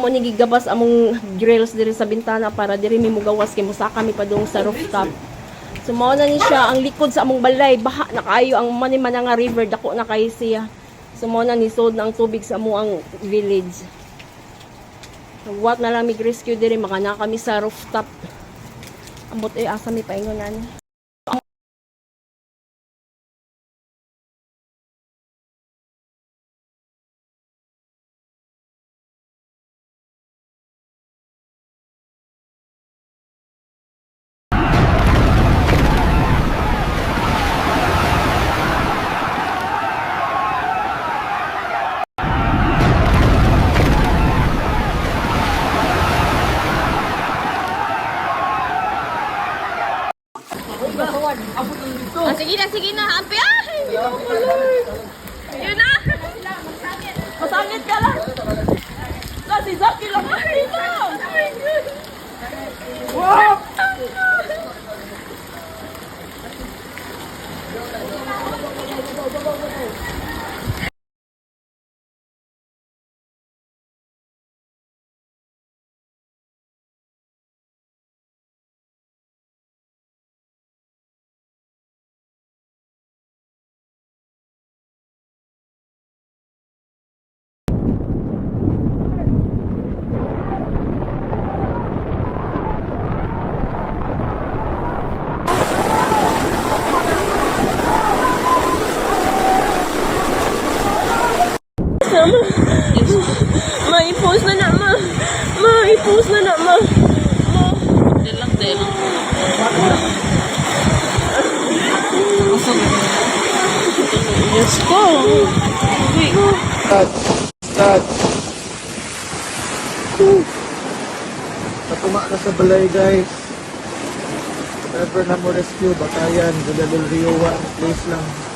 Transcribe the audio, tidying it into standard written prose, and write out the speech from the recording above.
Amo ni gigabas among grills diri sa bintana para diri mi mugawas kay musa kami pa dong sa rooftop. So mao na ni siya ang likod sa among balay, baha na kaayo ang maniman nga river, dako na kay siya. So mao na ni sod na ang tubig sa amuang village. So, what na lang mi rescue diri maka na kami sa rooftop. Ambot asa mi paingonan. Sige na, ampe. Ay, hindi ko Lord. Yun na. Masangit ka lang. Si Zaki lang. Ay, no. Oh my God. Wow. Ma-i-post na na, ma. Ma-i-post na na, ma. Delang. Diyos ko. Start. Natuma na sa balay, guys. Never na mo rescue. Batayan, Dudadol Rio 1. Place lang.